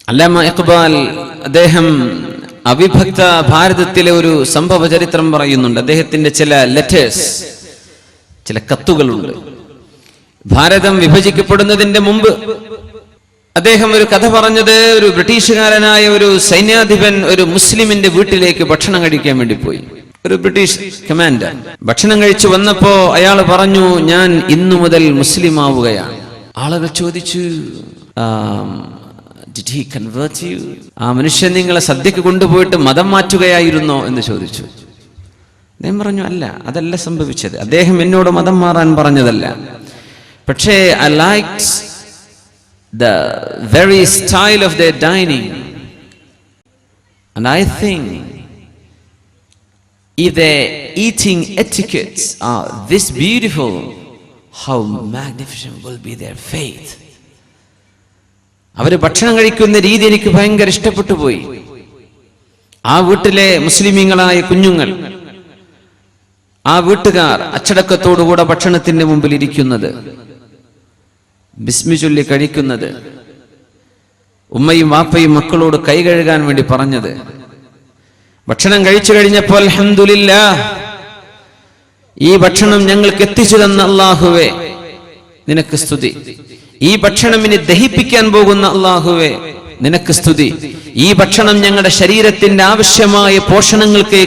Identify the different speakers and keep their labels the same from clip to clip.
Speaker 1: അല്ലാമ ഇഖ്ബാൽ അദ്ദേഹം അവിഭക്ത ഭാരതത്തിലെ ഒരു സംഭവ ചരിത്രം പറയുന്നുണ്ട്. അദ്ദേഹത്തിന്റെ ചില ലെറ്റേഴ്സ്, ചില കത്തുകളുണ്ട്. ഭാരതം വിഭജിക്കപ്പെടുന്നതിന്റെ മുമ്പ് അദ്ദേഹം ഒരു കഥ പറഞ്ഞത്, ഒരു ബ്രിട്ടീഷുകാരനായ ഒരു സൈന്യാധിപൻ ഒരു മുസ്ലിമിന്റെ വീട്ടിലേക്ക് ഭക്ഷണം കഴിക്കാൻ വേണ്ടി പോയി. ഒരു ബ്രിട്ടീഷ് കമാൻഡർ ഭക്ഷണം കഴിച്ചു വന്നപ്പോ അയാൾ പറഞ്ഞു, ഞാൻ ഇന്നു മുതൽ മുസ്ലിം ആവുകയാണ്. ആളുകൾ ചോദിച്ചു, Did he convert you? ആ മനുഷ്യൻ നിങ്ങളെ സദ്യക്ക് കൊണ്ടുപോയിട്ട് മതം മാറ്റുകയായിരുന്നോ എന്ന് ചോദിച്ചു. അദ്ദേഹം പറഞ്ഞു, അല്ല, അതല്ല സംഭവിച്ചത്. അദ്ദേഹം എന്നോട് മതം മാറാൻ പറഞ്ഞതല്ല. പക്ഷേ I liked the very style of their dining, and I think if their eating etiquettes are this beautiful, how magnificent will be their faith. അവര് ഭക്ഷണം കഴിക്കുന്ന രീതി എനിക്ക് ഭയങ്കര ഇഷ്ടപ്പെട്ടു പോയി. ആ വീട്ടിലെ മുസ്ലിമീങ്ങളായ കുഞ്ഞുങ്ങൾ, ആ വീട്ടുകാർ അച്ചടക്കത്തോടുകൂടെ ഭക്ഷണത്തിന്റെ മുമ്പിൽ ഇരിക്കുന്നത്, ബിസ്മി ചൊല്ലി കഴിക്കുന്നത്, ഉമ്മയും വാപ്പയും മക്കളോട് കൈ കഴുകാൻ വേണ്ടി പറഞ്ഞത്, ഭക്ഷണം കഴിച്ചു കഴിഞ്ഞപ്പോൾ അൽഹംദുലില്ലാഹ്, ഈ ഭക്ഷണം ഞങ്ങൾക്ക് എത്തിച്ചു തന്ന അല്ലാഹുവേ നിനക്ക് സ്തുതി, ഈ ഭക്ഷണം ഇനി ദഹിപ്പിക്കാൻ പോകുന്ന അല്ലാഹുവേ നിനക്ക് സ്തുതി, ഈ ഭക്ഷണം ഞങ്ങളുടെ ശരീരത്തിന്റെ ആവശ്യമായ പോഷണങ്ങൾക്ക്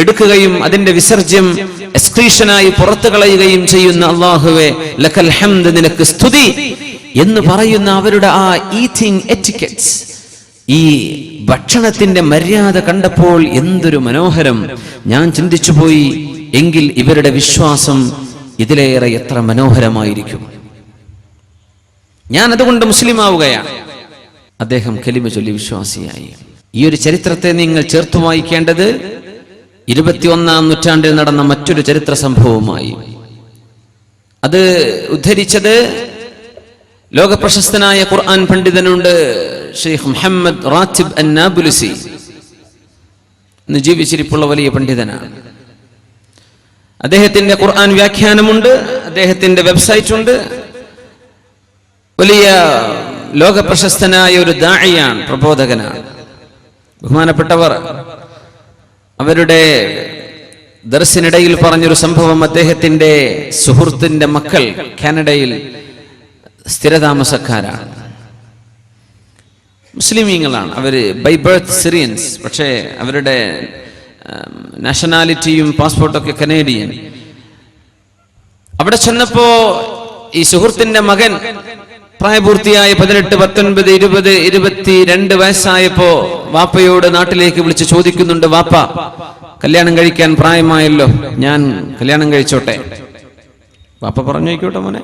Speaker 1: എടുക്കുകയും അതിന്റെ വിസർജ്യം എക്സ്ക്രീഷനായി പുറത്തു കളയുകയും ചെയ്യുന്ന അല്ലാഹുവേ ലക്കൽ ഹംദ്, നിനക്ക് സ്തുതി എന്ന് പറയുന്ന അവരുടെ ആ ഈറ്റിംഗ് എറ്റിക്കറ്റ്സ്, ഈ ഭക്ഷണത്തിന്റെ മര്യാദ കണ്ടപ്പോൾ എന്തൊരു മനോഹരം. ഞാൻ ചിന്തിച്ചു പോയി, എങ്കിൽ ഇവരുടെ വിശ്വാസം ഇതിലേറെ എത്ര മനോഹരമായിരിക്കും. ഞാൻ അതുകൊണ്ട് മുസ്ലിം ആവുകയാണ്. അദ്ദേഹം കലിമ ചൊല്ലി വിശ്വാസിയായി. ഈ ഒരു ചരിത്രത്തെ നിങ്ങൾ ചേർത്ത് വായിക്കേണ്ടത് 21-ാം നൂറ്റാണ്ടിൽ നടന്ന മറ്റൊരു ചരിത്ര സംഭവവുമായി. അത് ഉദ്ധരിച്ചത് ലോകപ്രശസ്തനായ ഖുർആൻ പണ്ഡിതനുണ്ട്, ഷെയ്ഖ് മുഹമ്മദ് റാത്തിബ് അൻ-നാബുലുസി. ഇന്ന് ജീവിച്ചിരിപ്പുള്ള വലിയ പണ്ഡിതനാണ്. അദ്ദേഹത്തിന്റെ ഖുർആൻ വ്യാഖ്യാനമുണ്ട്, അദ്ദേഹത്തിന്റെ വെബ്സൈറ്റ് ഉണ്ട്. വലിയ ലോകപ്രശസ്തനായ ഒരു ദാഇയാണ്, പ്രബോധകനാണ്. ബഹുമാനപ്പെട്ടവർ അവരുടെ ദർസിനിടയിൽ പറഞ്ഞൊരു സംഭവം, അദ്ദേഹത്തിന്റെ സുഹൃത്തിന്റെ മക്കൾ കാനഡയിൽ സ്ഥിരതാമസക്കാരാണ്, മുസ്ലിമീങ്ങളാണ്. അവര് ബൈ ബർത്ത് സിറിയൻസ്, പക്ഷേ അവരുടെ നാഷണാലിറ്റിയും പാസ്പോർട്ടൊക്കെ കനേഡിയൻ. അവിടെ ചെന്നപ്പോ ഈ സുഹൃത്തിന്റെ മകൻ പ്രായപൂർത്തിയായ 18, 19, 20, 22 വയസ്സായപ്പോ വാപ്പയോട് നാട്ടിലേക്ക് വിളിച്ച് ചോദിക്കുന്നുണ്ട്, വാപ്പ കല്യാണം കഴിക്കാൻ പ്രായമായല്ലോ, ഞാൻ കല്യാണം കഴിച്ചോട്ടെ? വാപ്പ പറഞ്ഞു, ആയിക്കോട്ടെ മോനെ,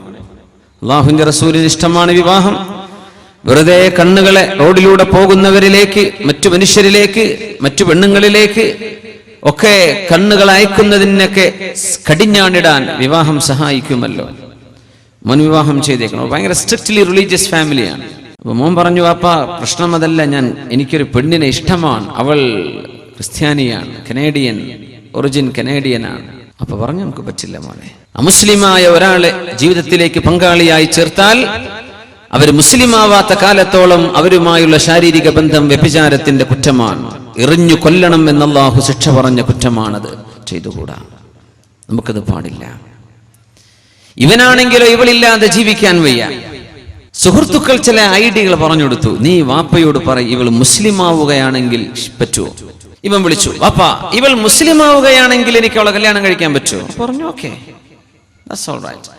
Speaker 1: അല്ലാഹുവിന്റെ റസൂലിന് ഇഷ്ടമാണ് വിവാഹം. വെറുതെ കണ്ണുകളെ റോഡിലൂടെ പോകുന്നവരിലേക്ക്, മറ്റു മനുഷ്യരിലേക്ക്, മറ്റു പെണ്ണുങ്ങളിലേക്ക് ഒക്കെ കണ്ണുകൾ അയക്കുന്നതിനൊക്കെ കടിഞ്ഞാണിടാൻ വിവാഹം സഹായിക്കുമല്ലോ, മോൻ വിവാഹം ചെയ്തേക്കണം. ഭയങ്കര സ്ട്രിക്റ്റ്ലി റിലീജിയസ് ഫാമിലിയാണ്. അപ്പൊ മോൻ പറഞ്ഞു, വാപ്പ പ്രശ്നം അതല്ല, എനിക്കൊരു പെണ്ണിനെ ഇഷ്ടമാണ്, അവൾ ക്രിസ്ത്യാനിയാണ്, കനേഡിയൻ ഒറിജിൻ കനേഡിയനാണ്. അപ്പൊ പറഞ്ഞു, നമുക്ക് പറ്റില്ല മോനെ, അമുസ്ലിമായ ഒരാളെ ജീവിതത്തിലേക്ക് പങ്കാളിയായി ചേർത്താൽ അവർ മുസ്ലിമാവാത്ത കാലത്തോളം അവരുമായുള്ള ശാരീരിക ബന്ധം വ്യഭിചാരത്തിന്റെ കുറ്റമാണ്, എറിഞ്ഞു കൊല്ലണം എന്ന് അല്ലാഹു ശിക്ഷ പറഞ്ഞ കുറ്റമാണത്, ചെയ്തുകൂടാ, നമുക്കത് പാടില്ല. ഇവനാണെങ്കിലോ ഇവളില്ലാതെ ജീവിക്കാൻ വയ്യ. സുഹൃത്തുക്കൾ ചില ഐഡിയകൾ പറഞ്ഞു കൊടുത്തു, നീ വാപ്പയോട് പറയും, ഇവൾ മുസ്ലിം ആവുകയാണെങ്കിൽ പറ്റുമോ? ഇവൻ വിളിച്ചു, വാപ്പ ഇവൾ മുസ്ലിം ആവുകയാണെങ്കിൽ എനിക്ക് അവളെ കല്യാണം കഴിക്കാൻ പറ്റുമോ? പറഞ്ഞു, ഓക്കെ, ദാറ്റ്സ് ഓൾ റൈറ്റ്.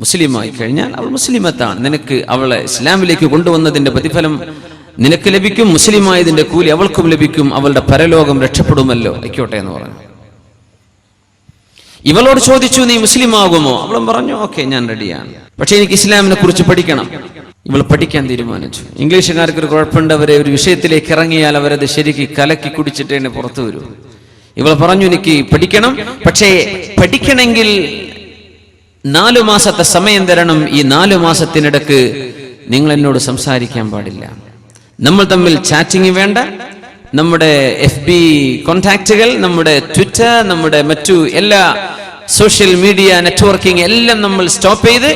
Speaker 1: മുസ്ലിമായി കഴിഞ്ഞാൽ അവൾ മുസ്ലിമത്താണ്, നിനക്ക് അവളെ ഇസ്ലാമിലേക്ക് കൊണ്ടുവന്നതിന്റെ പ്രതിഫലം നിനക്ക് ലഭിക്കും, മുസ്ലിമായതിന്റെ കൂലി അവൾക്കും ലഭിക്കും, അവളുടെ പരലോകം രക്ഷപ്പെടുമല്ലോ, ആയിക്കോട്ടെ എന്ന് പറഞ്ഞു. ഇവളോട് ചോദിച്ചു, നീ മുസ്ലിം ആകുമോ? അവളും പറഞ്ഞു, ഓക്കെ, ഞാൻ റെഡിയാണ്, പക്ഷെ എനിക്ക് ഇസ്ലാമിനെ കുറിച്ച് പഠിക്കണം. ഇവൾ പഠിക്കാൻ തീരുമാനിച്ചു. ഇംഗ്ലീഷുകാർക്ക് ഒരു കുഴപ്പമുണ്ട്, അവരെ ഒരു വിഷയത്തിലേക്ക് ഇറങ്ങിയാൽ അവരത് ശരിക്ക് കലക്കി കുടിച്ചിട്ടേ പുറത്തു വരൂ. ഇവൾ പറഞ്ഞു, എനിക്ക് പഠിക്കണം, പക്ഷേ പഠിക്കണമെങ്കിൽ 4 മാസത്തെ സമയം തരണം. ഈ 4 മാസത്തിനിടക്ക് നിങ്ങൾ എന്നോട് സംസാരിക്കാൻ പാടില്ല, നമ്മൾ തമ്മിൽ ചാറ്റിംഗ് വേണ്ട, നമ്മുടെ FB കോൺടാക്റ്റുകൾ, നമ്മുടെ ട്വിറ്റർ, നമ്മുടെ മറ്റു എല്ലാ സോഷ്യൽ മീഡിയ നെറ്റ്വർക്കിംഗ് എല്ലാം നമ്മൾ സ്റ്റോപ്പ് ചെയ്ത്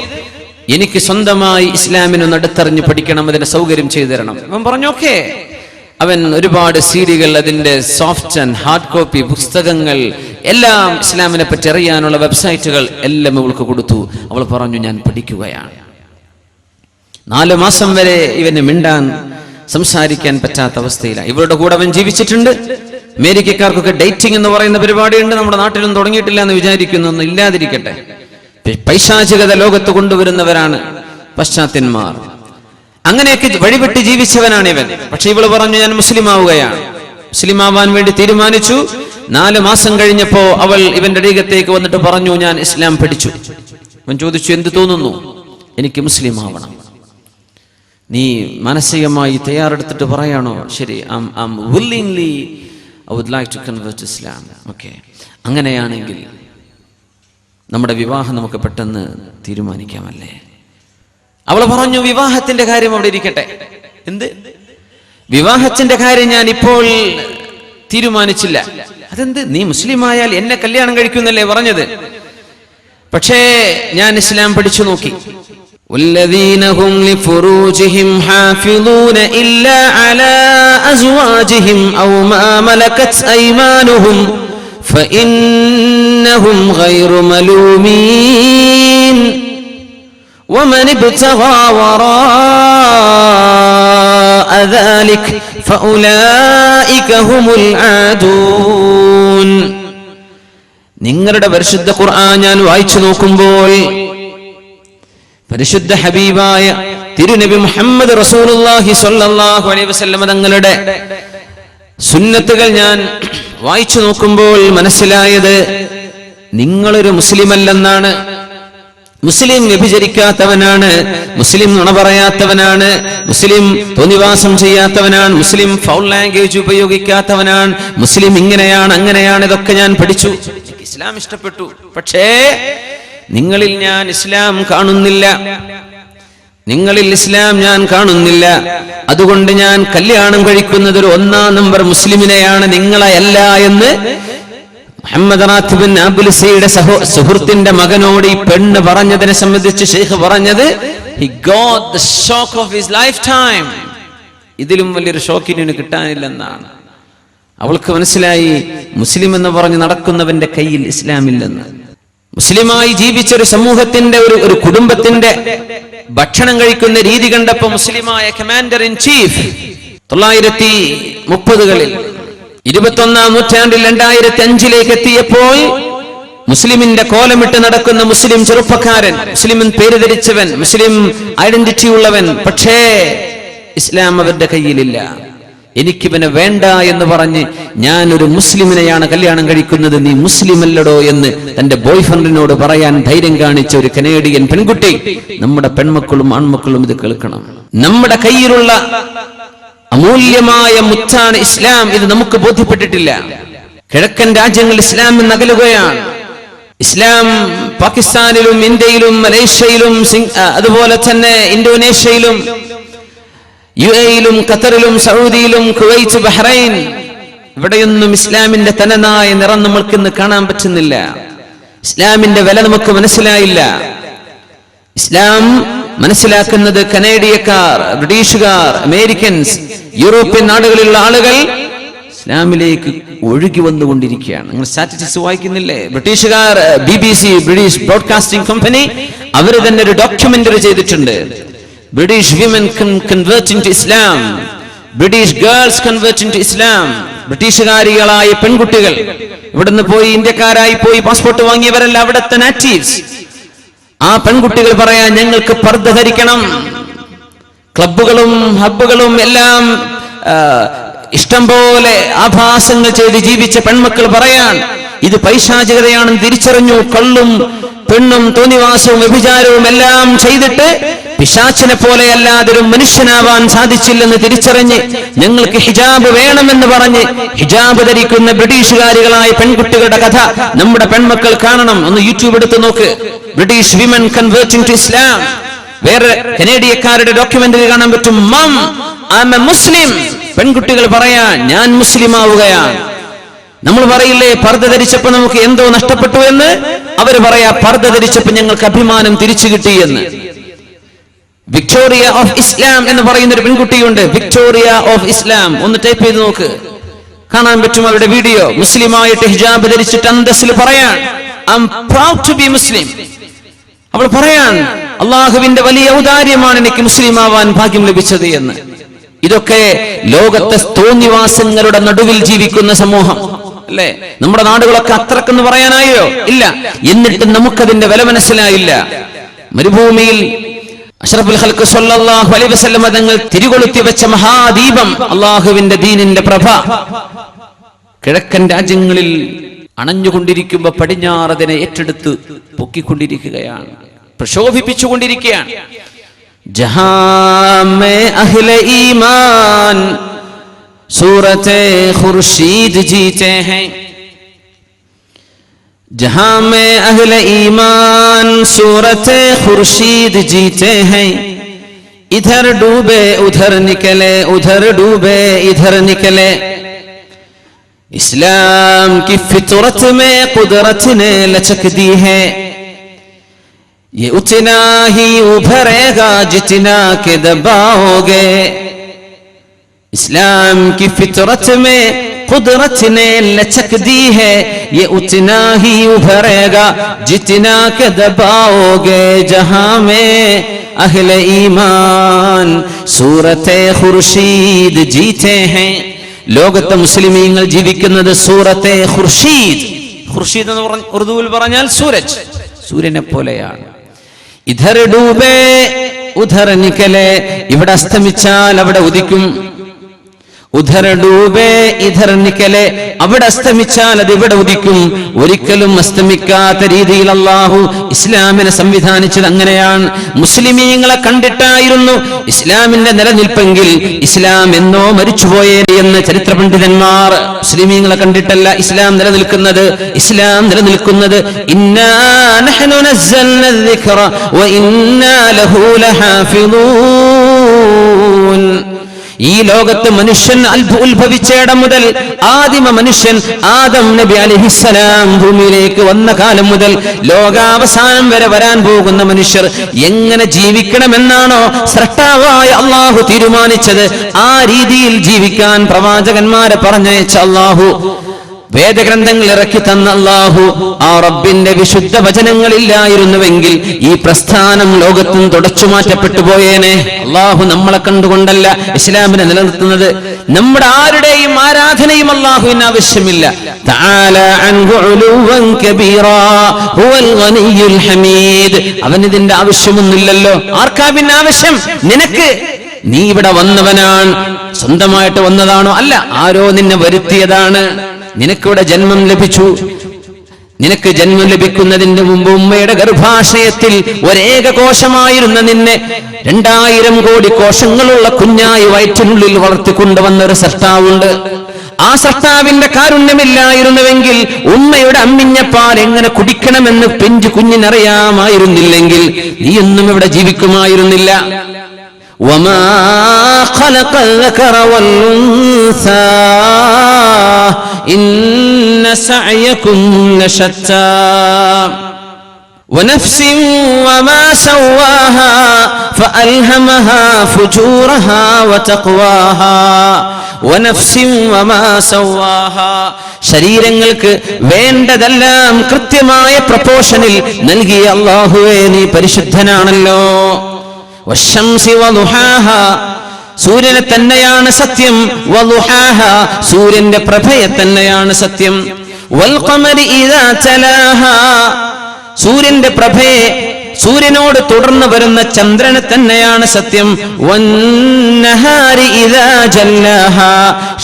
Speaker 1: എനിക്ക് സ്വന്തമായി ഇസ്ലാമിനൊന്ന് അടുത്തറിഞ്ഞ് പഠിക്കണം, അതിന്റെ സൗകര്യം ചെയ്തു തരണം. അവൻ പറഞ്ഞു ഓക്കെ. അവൻ ഒരുപാട് സീഡികൾ, അതിന്റെ സോഫ്റ്റ് ആൻഡ് ഹാർഡ് കോപ്പി പുസ്തകങ്ങൾ എല്ലാം, ഇസ്ലാമിനെ പറ്റി അറിയാനുള്ള വെബ്സൈറ്റുകൾ എല്ലാം അവൾക്ക് കൊടുത്തു. അവൾ പറഞ്ഞു ഞാൻ പഠിക്കുകയാണ്. 4 മാസം വരെ ഇവന് മിണ്ടാൻ സംസാരിക്കാൻ പറ്റാത്ത അവസ്ഥയിലാണ്. ഇവരുടെ കൂടെ അവൻ ജീവിച്ചിട്ടുണ്ട്. അമേരിക്കക്കാർക്കൊക്കെ ഡേറ്റിംഗ് എന്ന് പറയുന്ന പരിപാടിയുണ്ട്. നമ്മുടെ നാട്ടിലും തുടങ്ങിയിട്ടില്ല എന്ന് വിചാരിക്കുന്നു. ഒന്നും ഇല്ലാതിരിക്കട്ടെ. പൈശാചികത ലോകത്ത് കൊണ്ടുവരുന്നവരാണ് പശ്ചാത്യന്മാർ. അങ്ങനെയൊക്കെ വഴിപെട്ട് ജീവിച്ചവനാണ് ഇവൻ. പക്ഷെ ഇവള് പറഞ്ഞു ഞാൻ മുസ്ലിം ആവുകയാണ്. മുസ്ലിം ആവാൻ വേണ്ടി തീരുമാനിച്ചു. 4 മാസം കഴിഞ്ഞപ്പോ അവൾ ഇവന്റെ അരികത്തേക്ക് വന്നിട്ട് പറഞ്ഞു ഞാൻ ഇസ്ലാം പഠിച്ചു. അവൻ ചോദിച്ചു എന്ത് തോന്നുന്നു? എനിക്ക് മുസ്ലിം ആവണം. നീ മാനസികമായി തയ്യാറെടുത്തിട്ട് പറയാണോ? ശരി, willingly I would like to convert to Islam. Okay. അങ്ങനെയാണെങ്കിൽ നമ്മുടെ വിവാഹം നമുക്ക് പെട്ടെന്ന് തീരുമാനിക്കാമല്ലേ? അവൾ പറഞ്ഞു വിവാഹത്തിന്റെ കാര്യം അവിടെ ഇരിക്കട്ടെ. എന്ത് വിവാഹത്തിന്റെ കാര്യം ഞാൻ ഇപ്പോൾ തീരുമാനിച്ചില്ല. അതെന്ത്? നീ മുസ്ലിം ആയാൽ എന്നെ കല്യാണം കഴിക്കുന്നല്ലേ പറഞ്ഞത്? പക്ഷേ ഞാൻ ഇസ്ലാം പഠിച്ചു നോക്കി. والذين هم لفروجهم حافظون إلا على أزواجهم أو ما ملكت أيمانهم فإنهم غير ملومين ومن ابتغى وراء ذلك فأولئك هم العادون. നിങ്ങളുടെ പരിശുദ്ധ ഖുർആൻ ഞാൻ വായിച്ചു നോക്കുമ്പോൾ പരിശുദ്ധ ഹബീബായ തിരുനബി മുഹമ്മദ് റസൂലുള്ളാഹി സ്വല്ലല്ലാഹു അലൈഹി വസല്ലം തങ്ങളുടെ സുന്നത്തുകൾ ഞാൻ വായിച്ചു നോക്കുമ്പോൾ മനസ്സിലായത് നിങ്ങളൊരു മുസ്ലിം അല്ലെന്നാണ്. മുസ്ലിം വ്യഭിചരിക്കാത്തവനാണ്, മുസ്ലിം നുണ പറയാത്തവനാണ്, മുസ്ലിം തോന്നിവാസം ചെയ്യാത്തവനാണ്, മുസ്ലിം ഫൗൾ ലാംഗ്വേജ് ഉപയോഗിക്കാത്തവനാണ്, മുസ്ലിം ഇങ്ങനെയാണ് അങ്ങനെയാണ്. ഇതൊക്കെ ഞാൻ പഠിച്ചു, ഇസ്ലാം ഇഷ്ടപ്പെട്ടു. പക്ഷേ നിങ്ങളിൽ ഞാൻ ഇസ്ലാം കാണുന്നില്ല, നിങ്ങളിൽ ഇസ്ലാം ഞാൻ കാണുന്നില്ല. അതുകൊണ്ട് ഞാൻ കല്യാണം കഴിക്കുന്നത് ഒരു 1-ാം നമ്പർ മുസ്ലിമിനെയാണ്, നിങ്ങളെ അല്ല എന്ന് മുഹമ്മദ് റാത്തിബിൻ അബുൽസയുടെ സുഹൃത്തിന്റെ മകനോട് ഈ പെണ്ണ് പറഞ്ഞതിനെ സംബന്ധിച്ച് ഷെയ്ഖ് പറഞ്ഞത് he got the shock of his lifetime. ഇതിലും വലിയൊരു ഷോക്കിന് കിട്ടാനില്ലെന്നാണ്. അവൾക്ക് മനസ്സിലായി മുസ്ലിം എന്ന് പറഞ്ഞ് നടക്കുന്നവന്റെ കയ്യിൽ ഇസ്ലാമില്ലെന്ന്. മുസ്ലിമായി ജീവിച്ചൊരു സമൂഹത്തിന്റെ ഒരു കുടുംബത്തിന്റെ ഭക്ഷണം കഴിക്കുന്ന രീതി കണ്ടപ്പോ മുസ്ലിമായ കമാൻഡർ ഇൻ ചീഫ് 1930കളിൽ 21-ാം നൂറ്റാണ്ടിൽ 2005ലേക്ക് എത്തിയപ്പോൾ മുസ്ലിമിന്റെ കോലമിട്ട് നടക്കുന്ന മുസ്ലിം ചെറുപ്പക്കാരൻ, മുസ്ലിം പേര് ധരിച്ചവൻ, മുസ്ലിം ഐഡന്റിറ്റി ഉള്ളവൻ, പക്ഷേ ഇസ്ലാം അവരുടെ കയ്യിലില്ല. എനിക്കിവനെ വേണ്ട എന്ന് പറഞ്ഞ് ഞാൻ ഒരു മുസ്ലിമിനെയാണ് കല്യാണം കഴിക്കുന്നത്, നീ മുസ്ലിം അല്ലടോ എന്ന് തന്റെ ബോയ്ഫ്രണ്ടിനോട് പറയാൻ ധൈര്യം കാണിച്ച ഒരു കനേഡിയൻ പെൺകുട്ടി. നമ്മുടെ പെൺമക്കളും ആൺമക്കളും ഇത് കേൾക്കണം. നമ്മുടെ കയ്യിലുള്ള അമൂല്യമായ മുത്താണ് ഇസ്ലാം. ഇത് നമുക്ക് ബോധ്യപ്പെട്ടിട്ടില്ല. കിഴക്കൻ രാജ്യങ്ങൾ ഇസ്ലാമിൽ അകലുകയാണ്. ഇസ്ലാം പാകിസ്ഥാനിലും ഇന്ത്യയിലും മലേഷ്യയിലും അതുപോലെ തന്നെ ഇന്തോനേഷ്യയിലും UAE-യിലും ഖത്തറിലും സൗദിയിലും കുവൈറ്റ് ബഹ്റൈൻ ഇവിടെയൊന്നും ഇസ്ലാമിന്റെ തനതായ നിറം നമ്മൾക്ക് ഇന്ന് കാണാൻ പറ്റുന്നില്ല. ഇസ്ലാമിന്റെ വില നമുക്ക് മനസ്സിലായില്ല. ഇസ്ലാം മനസ്സിലാക്കുന്നത് കനേഡിയക്കാർ, ബ്രിട്ടീഷുകാർ, അമേരിക്കൻസ്, യൂറോപ്യൻ നാടുകളിലുള്ള ആളുകൾ ഇസ്ലാമിലേക്ക് ഒഴുകി വന്നുകൊണ്ടിരിക്കുകയാണ്. നിങ്ങൾ സ്റ്റാറ്റിസ്റ്റിക്സ് വായിക്കുന്നില്ലേ? ബ്രിട്ടീഷുകാർ BBC ബ്രിട്ടീഷ് ബ്രോഡ്കാസ്റ്റിംഗ് കമ്പനി അവർ തന്നെ ഒരു ഡോക്യുമെന്ററി ചെയ്തിട്ടുണ്ട്. British women converting to Islam, British girls converting to Islam. ബ്രിട്ടീഷുകാരികളായ പെൺകുട്ടികൾ ഇവിടുന്ന് പോയി ഇന്ത്യക്കാരായി പോയി പാസ്പോർട്ട് വാങ്ങിയവരല്ല, അവിടുത്തെ നാറ്റീവ്സ്. ആ പെൺകുട്ടികൾ പറയാൻ ഞങ്ങൾക്ക് പർദ്ദ ധരിക്കണം. ക്ലബ്ബുകളും ഹബ്ബുകളും എല്ലാം ഇഷ്ടം പോലെ ആഭാസങ്ങൾ ചെയ്ത് ജീവിച്ച പെൺമക്കൾ പറയാൻ ഇത് പൈശാചികതയാണെന്ന് തിരിച്ചറിഞ്ഞു. കള്ളും പെണ്ണും തോന്നിവാസവും വ്യഭിചാരവും എല്ലാം ചെയ്തിട്ട് പിശാചിനെ പോലെ അല്ലാതെ ഒരു മനുഷ്യനാവാൻ സാധിച്ചില്ലെന്ന് തിരിച്ചറിഞ്ഞ് ഞങ്ങൾക്ക് ഹിജാബ് വേണമെന്ന് പറഞ്ഞ് ഹിജാബ് ധരിക്കുന്ന ബ്രിട്ടീഷുകാരികളായ പെൺകുട്ടികളുടെ കഥ നമ്മുടെ പെൺമക്കൾ കാണണം. ഒന്ന് യൂട്യൂബ് എടുത്ത് നോക്ക്. British women converting to Islam. വേറെ കനേഡിയക്കാരുടെ ഡോക്യുമെന്ററി കാണാൻ പറ്റും. Hmm I am a Muslim. പെൺകുട്ടികൾ പറയാ ഞാൻ മുസ്ലിം ആവുകയാണ്. നമ്മൾ പറയില്ലേ പർദ്ദ ധരിച്ചപ്പോ നമുക്ക് എന്തോ നഷ്ടപ്പെട്ടു എന്ന്? അവര് പറയാ പർദ്ദ ധരിച്ചപ്പോ ഞങ്ങൾക്ക് അഭിമാനം തിരിച്ചു കിട്ടി എന്ന്. വിക്ടോറിയ ഓഫ് ഇസ്ലാം എന്ന് പറയുന്ന ഒരു പെൺകുട്ടിയുണ്ട്. വിക്ടോറിയ ഓഫ് ഇസ്ലാം, ഒന്ന് ടൈപ്പ് ചെയ്ത് നോക്ക്, കാണാൻ പറ്റും അവരുടെ വീഡിയോ. മുസ്ലിമായിട്ട് ഹിജാബ് ധരിച്ചിട്ട് അന്തസ്സിൽ പറയാൻ, I am proud to be Muslim. അവൾ പറയാൻ, അള്ളാഹുവിന്റെ വലിയ ഔദാര്യമാണ് എനിക്ക് മുസ്ലിം ആവാൻ ഭാഗ്യം ലഭിച്ചത് എന്ന്. ഇതൊക്കെ ലോകത്തെ തോന്നിവാസങ്ങളുടെ നടുവിൽ ജീവിക്കുന്ന സമൂഹം അല്ലേ? നമ്മുടെ നാടുകളൊക്കെ അത്രക്കെന്ന് പറയാനായോ? ഇല്ല. എന്നിട്ട് നമുക്കതിന്റെ വില മനസ്സിലായില്ല. മരുഭൂമിയിൽ അഷ്റഫുൽ ഖൽഖ് സ്വല്ലല്ലാഹു അലൈഹി വസല്ലം തങ്ങൾ തിരികൊളുത്തി വെച്ച മഹാദീപം, അള്ളാഹുവിന്റെ ദീനിന്റെ പ്രഭ, കിഴക്കൻ രാജ്യങ്ങളിൽ അണഞ്ഞുകൊണ്ടിരിക്കുമ്പോ പടിഞ്ഞാറതിനെ ഏറ്റെടുത്ത് പൊക്കിക്കൊണ്ടിരിക്കുകയാണ്, പ്രശോഭിപ്പിച്ചുകൊണ്ടിരിക്കുകയാണ്. ജഹാൻ മേ അഹ്ലെ ഈമാൻ സൂറത്തെ ഖുർശീദ് ജീത്തെ ഹൈ, जहां में अहले ईमान सूरत खुर्शीद जीते हैं, इधर डूबे उधर निकले, उधर डूबे इधर निकले। इस्लाम की फितरत में कुदरत ने लचक दी है, ये उतना ही उभरेगा जितना के दबाओगे। इस्लाम की फितरत में कुदरत ने लचक दी है, ये उतना ही उभरेगा जितना के दबाओगे। जहां में अहले ईमान सूरते खुर्शीद जीते हैं, ലോകത്തെ മുസ്ലിമീങ്ങൾ ജീവിക്കുന്നത് സൂറത്തെ ഖുർശീദ്. ഖുർശീദ് എന്ന് ഉറുദുവിൽ പറഞ്ഞാൽ സൂരജ്, സൂര്യനെ പോലെയാണ്. ഇധർ ഡൂബേ ഉധർ നിക്കലെ, ഇവിടെ അസ്തമിച്ചാൽ അവിടെ ഉദിക്കും. ഉധർ ഡൂബേ ഇധർ നിക്കലെ, അവിടെ അസ്തമിച്ചാൽ അത് ഇവിടെ ഉദിക്കും. ഒരിക്കലും അസ്തമിക്കാത്ത രീതിയിൽ അല്ലാഹു ഇസ്ലാമിനെ സംവിധാനിച്ചത് അങ്ങനെയാണ്. മുസ്ലിമീങ്ങളെ കണ്ടിട്ടായിരുന്നു ഇസ്ലാമിന്റെ നിലനിൽപ്പെങ്കിൽ ഇസ്ലാം എന്നോ മരിച്ചുപോയേ എന്ന് ചരിത്ര പണ്ഡിതന്മാർ. മുസ്ലിമീങ്ങളെ കണ്ടിട്ടല്ല ഇസ്ലാം നിലനിൽക്കുന്നത്. ഇസ്ലാം നിലനിൽക്കുന്നത് ഇന്നാ നഹ്നു നസ്സൽന الذിക്റ വഇന്നാ ലഹു ലഹാഫിളൂൻ. ഈ ലോകത്ത് മനുഷ്യൻ ഉത്ഭവിച്ചയിടം മുതൽ ആദിമ മനുഷ്യൻ ആദം നബി അലൈഹിസ്സലാം ഭൂമിയിലേക്ക് വന്ന കാലം മുതൽ ലോകാവസാനം വരെ വരാൻ പോകുന്ന മനുഷ്യർ എങ്ങനെ ജീവിക്കണമെന്നാണോ സ്രഷ്ടാവായ അള്ളാഹു തീരുമാനിച്ചത്, ആ രീതിയിൽ ജീവിക്കാൻ പ്രവാചകന്മാരെ പറഞ്ഞയച്ച അള്ളാഹു, വേദഗ്രന്ഥങ്ങൾ ഇറക്കി തന്ന അല്ലാഹു, ആ റബ്ബിന്റെ വിശുദ്ധ വചനങ്ങളില്ലായിരുന്നുവെങ്കിൽ ഈ പ്രസ്ഥാനം ലോകത്തും തുടച്ചു മാറ്റപ്പെട്ടു പോയേനെ. അല്ലാഹു നമ്മളെ കണ്ടുകൊണ്ടല്ല ഇസ്ലാമിനെ നിലനിർത്തുന്നത്. നമ്മുടെ ആരുടെയും ആരാധനയും അല്ലാഹുവിന് ആവശ്യമില്ല. തആല അൻഹു ഉലുവൻ കബീറാ ഹുവൽ ഗനിയുൽ ഹമീദ്. അവനിതിന്റെ ആവശ്യമൊന്നുമില്ലല്ലോ. ആർക്കാ പിന്നെ ആവശ്യം? നിനക്ക്. നീ ഇവിടെ വന്നവനാണ്, സ്വന്തമായിട്ട് വന്നതാണോ? അല്ല, ആരോ നിന്നെ വരുത്തിയതാണ്. നിനക്കിവിടെ ജന്മം ലഭിച്ചു. നിനക്ക് ജന്മം ലഭിക്കുന്നതിന് മുമ്പ് ഉമ്മയുടെ ഗർഭാശയത്തിൽ ഒരേക കോശമായിരുന്ന നിന്നെ 2000 കോടി കോശങ്ങളുള്ള കുഞ്ഞായി വയറ്റിനുള്ളിൽ വളർത്തിക്കൊണ്ടുവന്ന ഒരു സൃഷ്ടാവുണ്ട്. ആ സൃഷ്ടാവിന്റെ കാരുണ്യമില്ലായിരുന്നുവെങ്കിൽ, ഉമ്മയുടെ അമ്മിഞ്ഞപ്പാൽ എങ്ങനെ കുടിക്കണമെന്ന് പിഞ്ചു കുഞ്ഞിനറിയാമായിരുന്നില്ലെങ്കിൽ നീയൊന്നും ഇവിടെ ജീവിക്കുമായിരുന്നില്ല. وما خلق الذكر والأنثى إن سعيكم لشتى ونفس وما سواها فألهمها فجورها وتقواها ونفس وما سواها. ശരീരങ്ങൾക്ക് വേണ്ടതെല്ലാം കൃത്യമായ പ്രപോർഷനിൽ നൽകിയ അല്ലാഹുവേ, നീ പരിശുദ്ധനാണല്ലോ. വശംസി വളുഹാഹ, സൂര്യനെ തന്നെയാണ് സത്യം. വളുഹാഹ, സൂര്യന്റെ പ്രഭയെ തന്നെയാണ് സത്യം. വൽ ഖമരി ഇദാ തലാഹ, സൂര്യന്റെ പ്രഭയെ, സൂര്യനോട് തുടർന്ന് വരുന്ന ചന്ദ്രനെ തന്നെയാണ് സത്യം. വന്നഹാരി ഇദാ ജല്ലാഹ,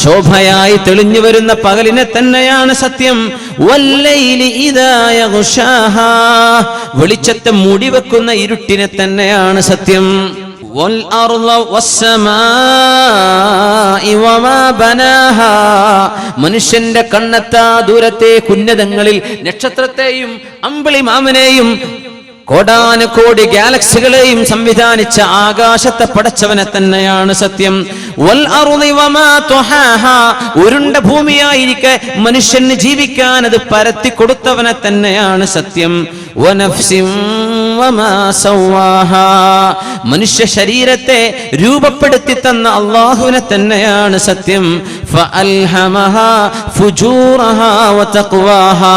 Speaker 1: ശോഭയായി തെളിഞ്ഞു വരുന്ന പകലിനെ തന്നെയാണ് സത്യം. വല്ലൈലി ഇദാ യഗ്ശാഹ, വെളിച്ചത്തെ മൂടിവെക്കുന്ന ഇരുട്ടിനെ തന്നെയാണ് സത്യം. വൽ അർള വസ്സമാഇ വമാ ബനാഹാ, മനുഷ്യന്റെ കണ്ണെത്താ ദൂരത്തെ ഉന്നതങ്ങളിൽ നക്ഷത്രത്തെയും അമ്പിളി മാമനെയും കോടാനുകോടി ഗാലക്സികളെയും സംവിധാനിച്ച ആകാശത്തെ പടച്ചവനെ തന്നെയാണ് സത്യം. വൽ അർളി വമാ തുഹാഹാ, ഉരുണ്ട ഭൂമിയായിരിക്കെ മനുഷ്യന് ജീവിക്കാൻ അത് പരത്തി കൊടുത്തവനെ തന്നെയാണ് സത്യം. വനഫ്സിൻ വമാ സവ്വാഹാ. മനുഷ്യ ശരീരത്തെ രൂപപ്പെടുത്തി തന്ന അല്ലാഹുവിനെ തന്നെയാണ് സത്യം. ഫഅൽഹമഹാ ഫുജൂറഹാ വതഖ്വാഹാ.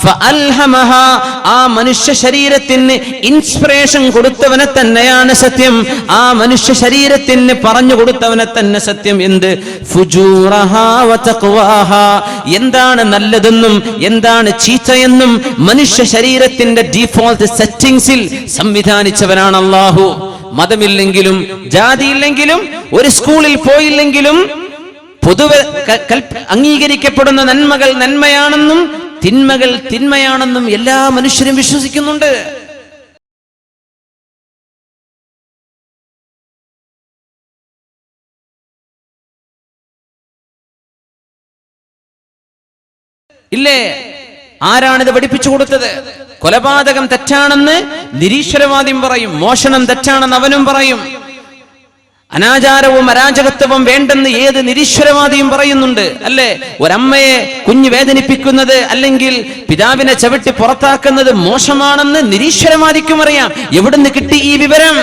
Speaker 1: ഫഅൽഹമഹാ, ആ മനുഷ്യ ശരീരത്തിന് ഇൻസ്പിറേഷൻ കൊടുത്തവനെ തന്നെയാണ് സത്യം. ആ മനുഷ്യ ശരീരത്തിന് പറഞ്ഞു കൊടുത്തവനെ തന്നെ സത്യം. എന്ത്? ഫുജൂറഹാ വതഖ്വാഹാ. എന്താണ് നല്ലതെന്നും എന്താണ് ചീത്തയെന്നും മനുഷ്യ ശരീരത്തിന്റെ ഡീഫോൾട്ട് സെറ്റിംഗ്സിൽ സംവിധാനിച്ചവനാണ് അല്ലാഹു. മതമില്ലെങ്കിലും ജാതിയില്ലെങ്കിലും ഒരു സ്കൂളിൽ പോയില്ലെങ്കിലും പൊതുവെ അംഗീകരിക്കപ്പെടുന്ന നന്മകൾ നന്മയാണെന്നും തിന്മകൾ തിന്മയാണെന്നും എല്ലാ മനുഷ്യരും വിശ്വസിക്കുന്നുണ്ട്. ഇല്ലേ? ആരാണിത് പഠിപ്പിച്ചു കൊടുത്തത്? കൊലപാതകം തെറ്റാണെന്ന് നിരീശ്വരവാദിയും പറയും, മോഷണം തെറ്റാണെന്ന് അവനും പറയും, അനാചാരവും അരാജകത്വവും വേണ്ടെന്ന് ഏത് നിരീശ്വരവാദിയും പറയുന്നുണ്ട്. അല്ലേ? ഒരമ്മയെ കുഞ്ഞ് വേദനിപ്പിക്കുന്നത് അല്ലെങ്കിൽ പിതാവിനെ ചവിട്ടി പുറത്താക്കുന്നത് മോശമാണെന്ന് നിരീശ്വരവാദിക്കും അറിയാം. എവിടുന്ന് കിട്ടി ഈ വിവരം?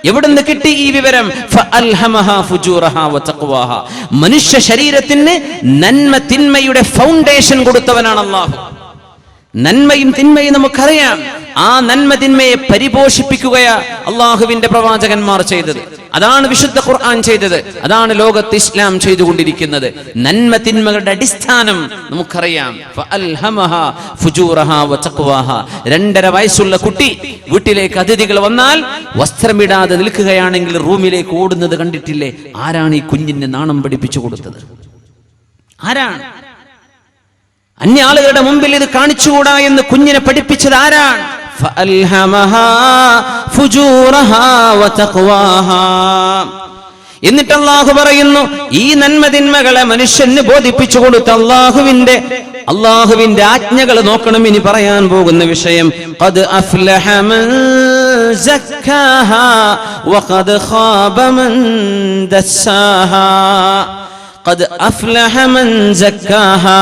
Speaker 1: എവിടുന്ന് കിട്ടി ഈ വിവരം? ഫഅൽഹമഹാ ഫുജൂറഹാ വതഖ്വാഹാ. മനുഷ്യ ശരീരത്തിന് നന്മ തിന്മയുടെ ഫൗണ്ടേഷൻ കൊടുത്തവനാണ് അല്ലാഹു. നന്മയും തിന്മയും നമുക്കറിയാം. ആ നന്മ തിന്മയെ പരിപോഷിപ്പിക്കുകയാ അള്ളാഹുവിന്റെ പ്രവാചകന്മാർ ചെയ്തത്. അതാണ് വിശുദ്ധ ഖുർആൻ ചെയ്തത്. അതാണ് ലോകത്ത് ഇസ്ലാം ചെയ്തുകൊണ്ടിരിക്കുന്നത്. നന്മ തിന്മകളുടെ അടിസ്ഥാനം നമുക്കറിയാം. ഫഅൽഹമഹാ ഫുജൂറഹാ വതഖ്വാഹാ. 2.5 വയസ്സുള്ള കുട്ടി വീട്ടിലേക്ക് അതിഥികൾ വന്നാൽ വസ്ത്രമിടാതെ നിൽക്കുകയാണെങ്കിൽ റൂമിലേക്ക് ഓടുന്നത് കണ്ടിട്ടില്ലേ? ആരാണ് ഈ കുഞ്ഞിന് നാണം പഠിപ്പിച്ചു കൊടുത്തത്? ആരാണ്? അന്യ ആളുകളുടെ മുമ്പിൽ ഇത് കാണിച്ചുകൂടാ എന്ന് കുഞ്ഞിനെ പഠിപ്പിച്ചത് ആരാണ്? ഫഅൽഹമഹാ ഫുജൂറഹാ വതഖ്വാഹാ. എന്നിട്ട് അല്ലാഹു പറയുന്നു, ഈ നന്മതിന്മകളെ മനുഷ്യന് ബോധിപ്പിച്ചു കൊടുത്ത അല്ലാഹുവിന്റെ ആജ്ഞകൾ നോക്കണം. ഇനി പറയാൻ പോകുന്ന വിഷയം ഖദ് അഫ്ലഹ മൻ സക്കാഹാ വഖദ് ഖാബ മൻ ദസ്സാഹാ. ഖദ് അഫ്ലഹ മൻ സക്കാഹാ.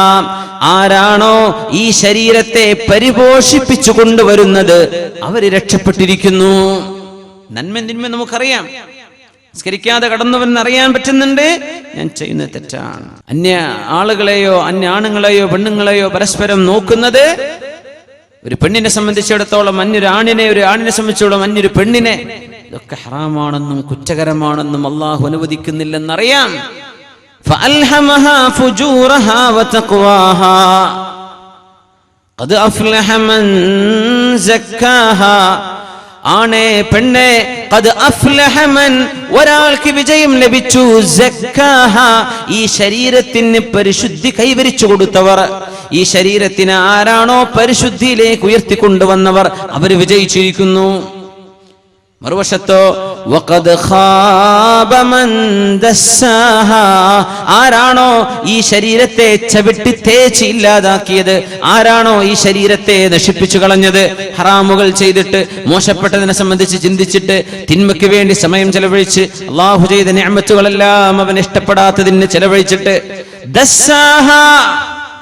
Speaker 1: ആരാണോ ഈ ശരീരത്തെ പരിപോഷിപ്പിച്ചു കൊണ്ടുവരുന്നത് അവര് രക്ഷപ്പെട്ടിരിക്കുന്നു. നന്മ തിന്മ നമുക്കറിയാം. നിസ്കരിക്കാതെ കടന്നവൻ അറിയാൻ പറ്റുന്നുണ്ട് ഞാൻ ചെയ്യുന്നത് തെറ്റാണ്. അന്യ ആളുകളെയോ അന്യ ആണുങ്ങളെയോ പെണ്ണുങ്ങളെയോ പരസ്പരം നോക്കുന്നത് ഒരു പെണ്ണിനെ സംബന്ധിച്ചിടത്തോളം അന്യൊരു ആണിനെ, ഒരു ആണിനെ സംബന്ധിച്ചിടത്തോളം അന്യൊരു പെണ്ണിനെ, ഇതൊക്കെ ഹറാമാണെന്നും കുറ്റകരമാണെന്നും അല്ലാഹു അനുവദിക്കുന്നില്ലെന്നറിയാം. فألهمها فجورها وتقواها قد أفلح من زكاها. ആണേ പെണ്ണേ, ഖദ് അഫ്ലഹ മൻ, ഒരാൾക്ക് വിജയം ലഭിച്ചു, സക്കാഹ, ഈ ശരീരത്തിന് പരിശുദ്ധി കൈവരിച്ചു കൊടുത്തവർ. ഈ ശരീരത്തിന് ആരാണോ പരിശുദ്ധിയിലേക്ക് ഉയർത്തിക്കൊണ്ടുവന്നവർ അവർ വിജയിച്ചിരിക്കുന്നു. മറുവശത്തോ വഖദ് ഖാബ മൻ ദസ്സാഹാ, ആരാണോ ഈ ശരീരത്തെ ചവിട്ടി തേച്ച് ഇല്ലാതാക്കിയത്, ആരാണോ ഈ ശരീരത്തെ നശിപ്പിച്ചു കളഞ്ഞത്, ഹറാമുകൾ ചെയ്തിട്ട് മോശപ്പെട്ടതിനെ സംബന്ധിച്ച് ചിന്തിച്ചിട്ട് തിന്മയ്ക്ക് വേണ്ടി സമയം ചെലവഴിച്ച് അല്ലാഹു ചെയ്ത നിഅമത്തുകളെല്ലാം അവൻ ഇഷ്ടപ്പെടാത്തതിന് ചെലവഴിച്ചിട്ട്, ദസ്സാഹാ,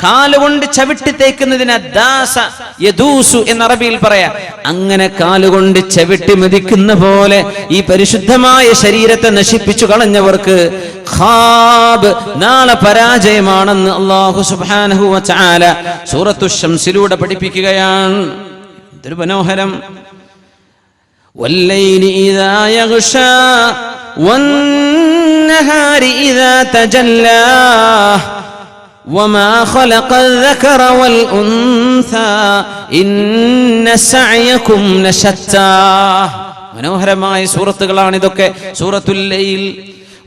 Speaker 1: കാലുകൊണ്ട് ചവിട്ടി തേക്കുന്നതിന് ദാസ യദൂസു എന്ന അറബിയിൽ പറയാം. അങ്ങനെ കാലുകൊണ്ട് ചവിട്ടി മെതിക്കുന്ന പോലെ ഈ പരിശുദ്ധമായ ശരീരത്തെ നശിപ്പിച്ചു കളഞ്ഞവർക്ക് ഖാബ്, നാളെ പരാജയമാണെന്ന് അല്ലാഹു സുബ്ഹാനഹു വ തആല സൂറത്തു ശംസിലൂടെ പഠിപ്പിക്കുകയാണ്. ഇതൊരു മനോഹരം. വല്ലൈലി ഇദാ യഗ്ശാ വന്നഹാരി ഇദാ തജല്ലാ وما خلق الذكر والأنثى إن سعيكم لشتى. മനോഹരമായ സൂറത്തുകളാണ് ഇതൊക്കെ. സൂറത്തുൽ ലൈൽ,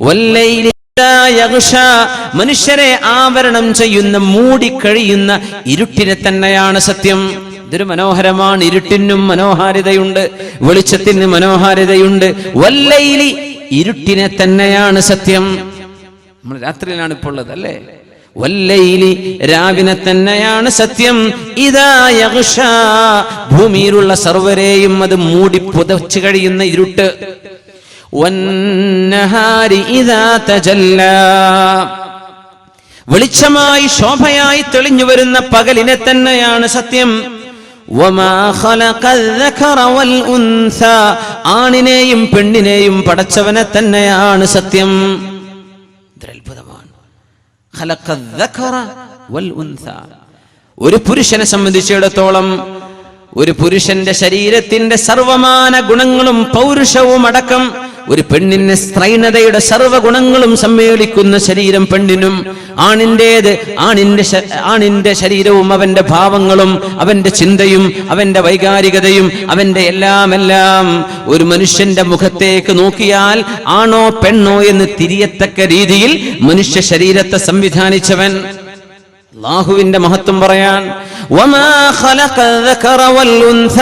Speaker 1: വല്ലൈലി ഇദാ യഗ്ശാ, മനുഷ്യരെ ആവരണം ചെയ്യുന്ന മൂടിക്കഴിയുന്ന ഇരുട്ടിനെ തന്നെയാണ് സത്യം. ഇതൊരു മനോഹരമാണ്. ഇരുട്ടിനും മനോഹാരിതയുണ്ട്, വെളിച്ചത്തിന് മനോഹാരിതയുണ്ട്. വല്ലൈലി, ഇരുട്ടിനെ തന്നെയാണ് സത്യം. നമ്മൾ രാത്രിയിലാണ് ഇപ്പോൾ ഉള്ളത് അല്ലേ? വല്ലൈലി, രാവിനെ തന്നെയാണ് സത്യം. ഇദാ യഗ്ശാ, ഭൂമിയിലുള്ള സർവരെയും അത് മൂടി പുതച്ചു കഴിയുന്ന ഇരുട്ട്. വന്നഹാരി ഇദാ തജല്ലാ, വെളിച്ചമായി ശോഭയായി തെളിഞ്ഞു വരുന്ന പകലിനെ തന്നെയാണ് സത്യം. വമാ ഖലഖൽ ദഖറ വൽ ഉൻസ, ആണിനെയും പെണ്ണിനെയും പടച്ചവനെ തന്നെയാണ് സത്യം. അത്ഭുതമാണ്. ഖലഖൽ ദഖറ വൽ ഉൻസ. ഒരു പുരുഷനെ സംബന്ധിച്ചിടത്തോളം ഒരു പുരുഷന്റെ ശരീരത്തിന്റെ സർവമാന ഗുണങ്ങളും പൗരുഷവും അടക്കം ഒരു പെണ്ണിന്റെ സ്ത്രൈണതയുടെ സർവ്വഗുണങ്ങളും സമ്മേളിക്കുന്ന ശരീരം പെണ്ണിനും, ആണിന്റെ ശരീരവും അവന്റെ ഭാവങ്ങളും അവന്റെ ചിന്തയും അവന്റെ വൈകാരികതയും അവന്റെ എല്ലാം ഒരു മനുഷ്യന്റെ മുഖത്തേക്ക് നോക്കിയാൽ ആണോ പെണ്ണോ എന്ന് തിരിയത്തക്ക രീതിയിൽ മനുഷ്യ ശരീരത്തെ സംവിധാനിച്ചവൻ. അല്ലാഹുവിന്റെ മഹത്വം പറയാൻ, വമാ ഖലഖൽ ദഖറ വൽ ഉൻസ,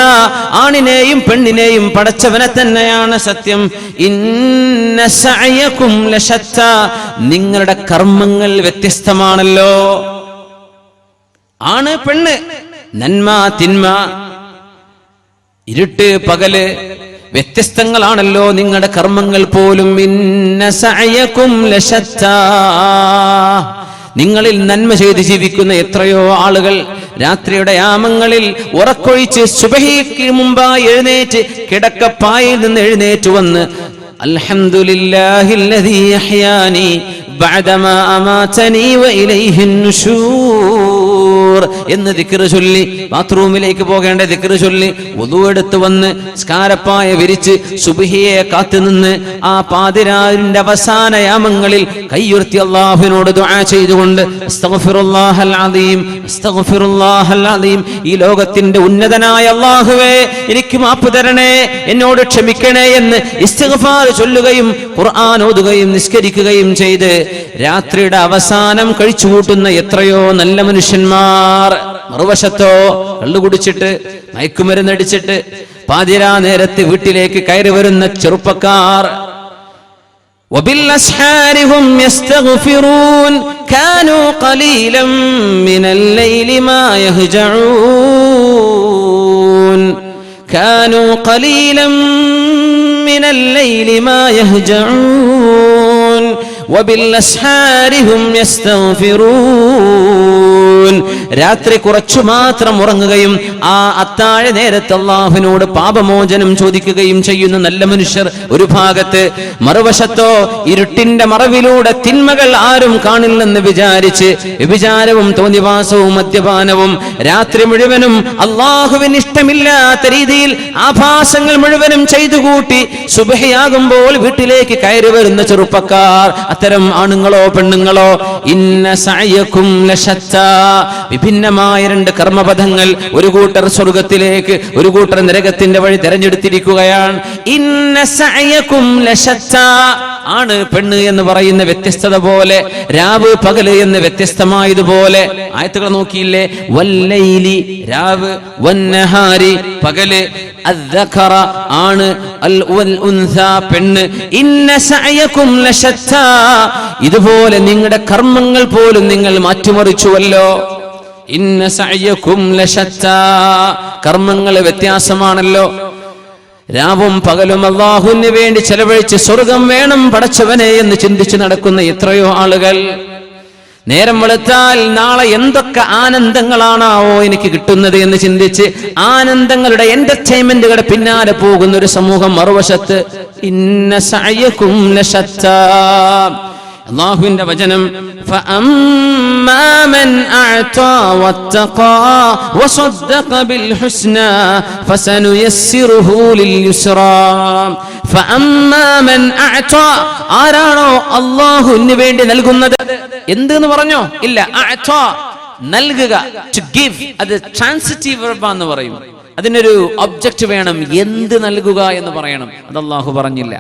Speaker 1: ആണിനെയും പെണ്ണിനെയും പടച്ചവനെ തന്നെയാണ് സത്യം. ഇന്ന സഅയകും ലശത്ത, നിങ്ങളുടെ കർമ്മങ്ങൾ വ്യത്യസ്തമാണല്ലോ. ആണ് പെണ്ണ്, നന്മ തിന്മ, ഇരുട്ട് പകല് വ്യത്യസ്തങ്ങളാണല്ലോ നിങ്ങളുടെ കർമ്മങ്ങൾ പോലും. ഇന്ന സഅയകും ലശത്ത, നിങ്ങളിൽ നന്മ ചെയ്ത് ജീവിക്കുന്ന എത്രയോ ആളുകൾ രാത്രിയുടെ യാമങ്ങളിൽ ഉറക്കൊഴിച്ച് സുബഹിക്ക് മുമ്പായി എഴുന്നേറ്റ് കിടക്കപ്പായിൽ നിന്ന് എഴുന്നേറ്റ് വന്ന് അൽഹംദുലില്ലാഹില്ലദീ അഹ്യാനി ബഅദമാ അമാതനി വഇലൈഹിൻ നുശൂർ എന്ന് ദിക്ർ ചൊല്ലി, ബാത്റൂമിലേക്ക് പോകേണ്ട ദിക്ർ ചൊല്ലി വുദു എടുത്ത് വന്ന് സ്കാരപ്പായ വിരിച്ച് സുബ്ഹിയെ കാത്തുനിന്ന് ആ പാതിരാവിന്റെ അവസാന യാമങ്ങളിൽ കയ്യുയർത്തി അല്ലാഹുവിനോട് ദുആ ചെയ്തുകൊണ്ട് അസ്തഗ്ഫിറുല്ലാഹൽ അദീം അസ്തഗ്ഫിറുല്ലാഹൽ അദീം, ഈ ലോകത്തിന്റെ ഉന്നതനായ അല്ലാഹുവേ എനിക്ക് മാപ്പ് തരണേ, എന്നോട് ക്ഷമിക്കണേ എന്ന് ഇസ്തിഗ്ഫാർ ചൊല്ലുകയും ഖുർആൻ ഓതുകയും നിസ്കരിക്കുകയും ചെയ്ത് രാത്രിയുടെ അവസാനം കഴിച്ചുകൂട്ടുന്ന എത്രയോ നല്ല മനുഷ്യന്മാർ. മറുവശത്തോ കള്ളുകുടിച്ചിട്ട് മയക്കുമരുന്നടിച്ചിട്ട് പാതിരാ നേരത്ത് വീട്ടിലേക്ക് കയറി വരുന്ന ചെറുപ്പക്കാർ. വബിൽഅസ്ഹാരി ഹും യസ്തഗ്ഫിറൂൻ കാനൂ ഖലീലൻ മിനൽ ലൈലി മാ യഹ്ജഊൻ കാനൂ ഖലീലൻ മിനൽ ലൈലി മാ യഹ്ജഊൻ വബിൽഅസ്ഹാരി ഹും യസ്തഗ്ഫിറൂൻ, രാത്രി കുറച്ചു മാത്രം ഉറങ്ങുകയും ആ അത്താഴ നേരത്ത് അല്ലാഹുവിനോട് പാപമോചനം ചോദിക്കുകയും ചെയ്യുന്ന നല്ല മനുഷ്യർ ഒരു ഭാഗത്ത്, മറുവശത്തോ ഇരുട്ടിന്റെ മറവിലൂടെ തിന്മകൾ ആരും കാണില്ലെന്ന് വിചാരിച്ച് വ്യഭിചാരവും തോന്നിവാസവും മദ്യപാനവും രാത്രി മുഴുവനും അല്ലാഹുവിന് ഇഷ്ടമില്ലാത്ത രീതിയിൽ ആഭാസങ്ങൾ മുഴുവനും ചെയ്തുകൂട്ടി സുബ്ഹിയാകുമ്പോൾ വീട്ടിലേക്ക് കയറി വരുന്ന ചെറുപ്പക്കാർ, അത്തരം ആണുങ്ങളോ പെണ്ണുങ്ങളോ, ഇന്ന സഅയകും ലശത്താ, വിഭിന്നമായ രണ്ട് കർമ്മപഥങ്ങൾ, ഒരു കൂട്ടർ സ്വർഗത്തിലേക്ക് ഒരു കൂട്ടർ നരകത്തിന്റെ വഴി തെരഞ്ഞെടുത്തിരിക്കുകയാണ്. ഇന്ന സഅയകും ലശത്താ, ആണ് പെണ്ണ് എന്ന് പറയുന്ന വ്യത്യസ്തത പോലെ രാവ് പകല് എന്ന് വ്യത്യസ്തമായതുപോലെ ആയത്തുകൾ നോക്കിയില്ലേ, വല്ലൈലി രാവ്, വന്നഹാരി പകല്, അദ്ദഖറ ആണ്, അൽ ഉൻസ പെണ്ണ്. ഇന്ന സഅയകും ലശത്താ, ഇതുപോലെ നിങ്ങളുടെ കർമ്മങ്ങൾ പോലും നിങ്ങൾ മാറ്റിമറിച്ചുവല്ലോ. ഇന്ന സഅയകും ലശത്താ, കർമ്മങ്ങൾ വ്യത്യാസമാണല്ലോ. രാവും പകലും അല്ലാഹുവിന് വേണ്ടി ചെലവഴിച്ച് സ്വർഗം വേണം പടച്ചവനെ എന്ന് ചിന്തിച്ച് നടക്കുന്ന എത്രയോ ആളുകൾ. നേരം വെളുത്താൽ നാളെ എന്തൊക്കെ ആനന്ദങ്ങളാണാവോ എനിക്ക് കിട്ടുന്നത് എന്ന് ചിന്തിച്ച് ആനന്ദങ്ങളുടെ എന്റർടൈൻമെന്റുകളുടെ പിന്നാലെ പോകുന്ന ഒരു സമൂഹം മറുവശത്ത്. ഇന്ന സഅയകും ലശത്താ, അല്ലാഹുവിന്റെ വചനം, ഫഅമ്മാ മൻ അഅതാ വത്തഖാ വസദ്ദഖ ബിൽ ഹുസ്നാ ഫസനുയസ്സിറുഹു ലിൽ യുസ്റാ. ഫഅമ്മാ മൻ അഅതാ, ആരാണോ അല്ലാഹുവിന് വേണ്ടി നൽകുന്നത്. എന്തെന്ന് പറഞ്ഞോ? ഇല്ല. അഅതാ നൽകുക, ടു ഗിവ്, അത് ട്രാൻസിറ്റീവ് വെർബ് എന്ന് പറയും. അതിനൊരു ഒബ്ജക്റ്റ് വേണം, എന്ത് നൽകുക എന്ന് പറയണം. അത് അല്ലാഹു പറഞ്ഞില്ല.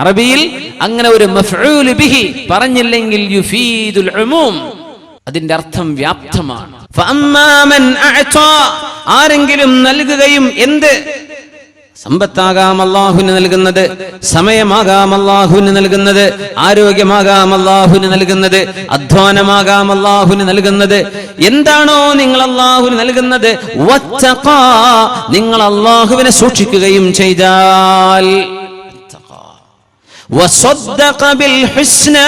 Speaker 1: അറബിയിൽ അങ്ങനെ ഒരു മഫ്ഊൽ ബിഹി പറഞ്ഞില്ലെങ്കിൽ യുഫീദുൽ ഉമൂം, അതിന്റെ അർത്ഥം വ്യാപ്തമാണ്. ഫഅമ്മാ മൻ അഅതാ, ആരെങ്കിലും നൽകുകയും, എന്ത്? സമ്പത്താകാം അല്ലാഹുവിന് നൽകുന്നത്, സമയമാകാം അല്ലാഹുവിന് നൽകുന്നത്, ആരോഗ്യമാകാം അല്ലാഹുവിന് നൽകുന്നത്, അധ്വാനമാകാം അല്ലാഹുവിന് നൽകുന്നത്. എന്താണോ നിങ്ങൾ അല്ലാഹുവിന് നൽകുന്നത്, വത്തഖാ, നിങ്ങൾ അല്ലാഹുവിനെ സൂക്ഷിക്കുകയും ചെയ്താൽ, വസദ്ദഖ ബിൽ ഹുസ്നാ,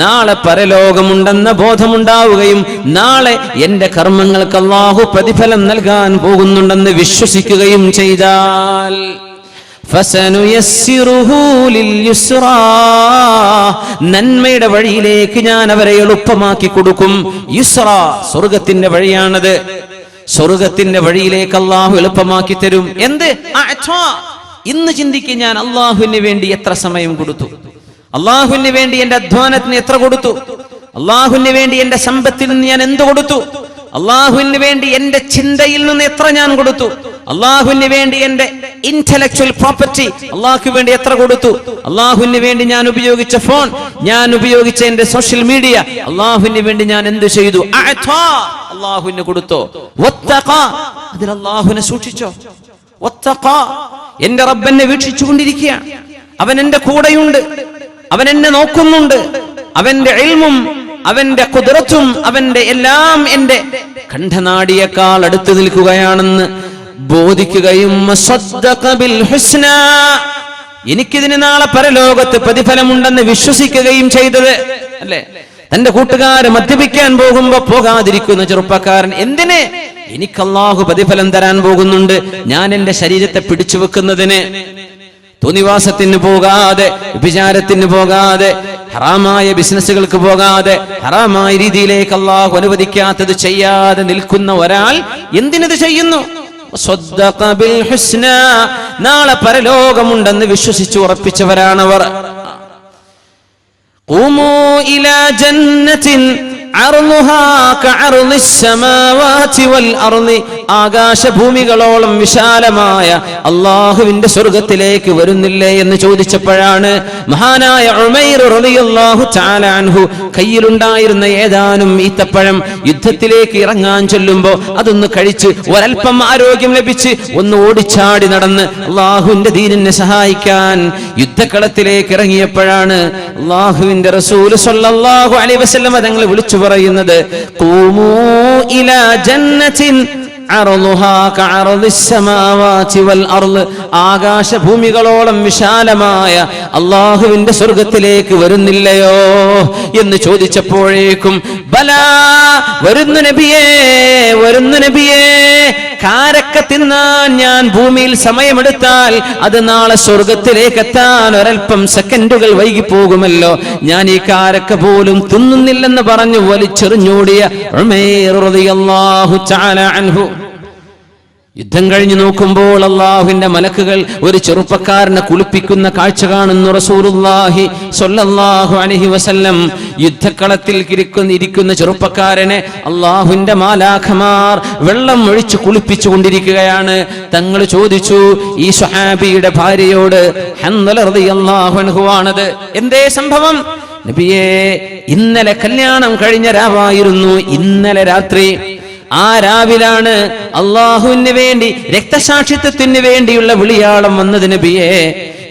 Speaker 1: നാളെ പരലോകമുണ്ടെന്ന ബോധമുണ്ടാവുകയും നാളെ എന്റെ കർമ്മങ്ങൾക്ക് അല്ലാഹു പ്രതിഫലം നൽകാൻ പോകുന്നുണ്ടെന്ന് വിശ്വസിക്കുകയും ചെയ്താൽ ഫസനുയസ്സിറുഹു ലിൽയുസ്റാ, നന്മയുടെ വഴിയിലേക്ക് ഞാൻ അവരെ എളുപ്പമാക്കി കൊടുക്കും. യുസ്റാ, സ്വർഗത്തിന്റെ വഴിയാണത്. സ്വർഗത്തിന്റെ വഴിയിലേക്ക് അല്ലാഹു എളുപ്പമാക്കി തരും. എന്ത്? ഇന്ന് ചിന്തിക്കും, ഞാൻ അള്ളാഹുവിന് വേണ്ടി എത്ര സമയം കൊടുത്തു, അള്ളാഹുവിന് വേണ്ടി എന്റെ അധ്വാനത്തിന് എത്ര കൊടുത്തു, അള്ളാഹുവിന് വേണ്ടി എന്റെ സമ്പത്തിൽ നിന്ന് ഞാൻ എന്ത് കൊടുത്തു, അള്ളാഹുവിന് വേണ്ടി എന്റെ ചിന്തയിൽ നിന്ന് എത്ര ഞാൻ കൊടുത്തു, അള്ളാഹുവിന് വേണ്ടി എന്റെ ഇന്റലക്ച്വൽ പ്രോപ്പർട്ടി അള്ളാഹുവിന് വേണ്ടി എത്ര കൊടുത്തു, അള്ളാഹുവിന് വേണ്ടി ഞാൻ ഉപയോഗിച്ച ഫോൺ, ഞാൻ ഉപയോഗിച്ച എന്റെ സോഷ്യൽ മീഡിയ, അള്ളാഹുവിന് വേണ്ടി ഞാൻ എന്ത് ചെയ്തു? അള്ളാഹുവിന് കൊടുത്തോ? അതിൽ അള്ളാഹുവിനെ സൂക്ഷിച്ചോ? എന്റെ റബ്ബ് എന്നെ വീക്ഷിച്ചുകൊണ്ടിരിക്കുകയാണ്, അവൻ എന്റെ കൂടെയുണ്ട്, അവൻ എന്നെ നോക്കുന്നുണ്ട്, അവന്റെ ഇൽമും അവന്റെ ഖുദ്റത്തും അവന്റെ എല്ലാം എന്റെ കണ്ഠനാടിയേക്കാൾ അടുത്ത് നിൽക്കുകയാണെന്ന് ബോധിക്കുകയും എനിക്കിതിന് നാളെ പരലോകത്ത് പ്രതിഫലമുണ്ടെന്ന് വിശ്വസിക്കുകയും ചെയ്തത് അല്ലേ? തന്റെ കൂട്ടുകാര് മദ്യപിക്കാൻ പോകുമ്പോ പോകാതിരിക്കുന്ന ചെറുപ്പക്കാരൻ എന്തിന്? എനിക്ക് അല്ലാഹു പ്രതിഫലം തരാൻ പോകുന്നുണ്ട്, ഞാൻ എന്റെ ശരീരത്തെ പിടിച്ചു വെക്കുന്നതിന്. തോന്നിവാസത്തിന് പോകാതെ, വിചാരത്തിന് പോകാതെ, ഹറാമായ ബിസിനസ്സുകൾക്ക് പോകാതെ, ഹറാമായ രീതിയിലേക്ക് അല്ലാഹു അനുവദിക്കാത്തത് ചെയ്യാതെ നിൽക്കുന്ന ഒരാൾ എന്തിനത് ചെയ്യുന്നു? നാളെ പരലോകമുണ്ടെന്ന് വിശ്വസിച്ച് ഉറപ്പിച്ചവരാണവർ. ഖൂമൂ ഇലാ ജന്നത്തിൻ അർളുഹാ കഅർളിസ് സമാവാതി വൽ അർളി, ആകാശഭൂമികളോളം വിശാലമായ അല്ലാഹുവിന്റെ സ്വർഗ്ഗത്തിലേക്ക് വരുന്നില്ലേ എന്ന് ചോദിച്ചപ്പോഴാണ് മഹാനായ ഉമൈർ റളിയല്ലാഹു തആല അൻഹു കയ്യിലുണ്ടായിരുന്ന ഏതാനും ഈത്തപ്പഴം യുദ്ധത്തിലേക്ക് ഇറങ്ങാൻ ചൊല്ലുമ്പോൾ അതൊന്ന് കഴിച്ച് ഒരൽപ്പം ആരോഗ്യം ലഭിച്ച് ഒന്ന് ഓടിച്ചാടി നടന്ന് അല്ലാഹുവിന്റെ ദീനിനെ സഹായിക്കാൻ യുദ്ധക്കളത്തിലേക്ക് ഇറങ്ങിയപ്പോഴാണ് അല്ലാഹുവിന്റെ റസൂൽ സ്വല്ലല്ലാഹു അലൈഹി വസല്ലം തങ്ങൾ വിളിച്ചു പറയുന്നത്, ഖൂമൂ ഇലാ ജന്നത്തിൻ അർളുഹാ കഅർളിസ് സമാവാതി വൽ അർള്, ആകാശഭൂമികളോളം വിശാലമായ അല്ലാഹുവിന്റെ സ്വർഗ്ഗത്തിലേക്ക് വരുന്നില്ലയോ എന്ന് ചോദിച്ചപ്പോഴേക്കും ബലാ, വരുന്നു നബിയേ, വരുന്നു നബിയേ, കാരക്ക തിന്നാൻ ഞാൻ ഭൂമിയിൽ സമയമെടുത്താൽ അത് നാളെ സ്വർഗത്തിലേക്ക് എത്താൻ ഒരൽപ്പം സെക്കൻഡുകൾ വൈകിപ്പോകുമല്ലോ, ഞാൻ ഈ കാരക്ക പോലും തിന്നുന്നില്ലെന്ന് പറഞ്ഞു വലിച്ചെറിഞ്ഞോടിയ ഉമൈർ റളിയല്ലാഹു തആല അൻഹു. യുദ്ധം കഴിഞ്ഞു നോക്കുമ്പോൾ അല്ലാഹുവിന്റെ മലക്കുകൾ ഒരു ചെറുപ്പക്കാരനെ കുളിപ്പിക്കുന്ന കാഴ്ച കാണുന്നു. റസൂലുള്ളാഹി സ്വല്ലല്ലാഹു അലൈഹി വസല്ലം യുദ്ധക്കളത്തിൽ ഇരിക്കുന്ന ചെറുപ്പക്കാരനെ അല്ലാഹുവിന്റെ മാലാഖമാർ വെള്ളം ഒഴിച്ച് കുളിപ്പിച്ചു കൊണ്ടിരിക്കുകയാണ്. തങ്ങൾ ചോദിച്ചു ഈ സ്വഹാബിയുടെ ഭാര്യയോട്, ഹൻദല റളിയല്ലാഹു അൻഹു ആണത്, എന്തേ സംഭവം? നബിയേ, ഇന്നലെ കല്യാണം കഴിഞ്ഞ രാവായിരുന്നു, ഇന്നലെ രാത്രി ആ രാവിലാണ് അല്ലാഹുവിന് വേണ്ടി രക്തസാക്ഷിത്വത്തിന് വേണ്ടിയുള്ള വിളിയാളം വന്നത് നബിയേ.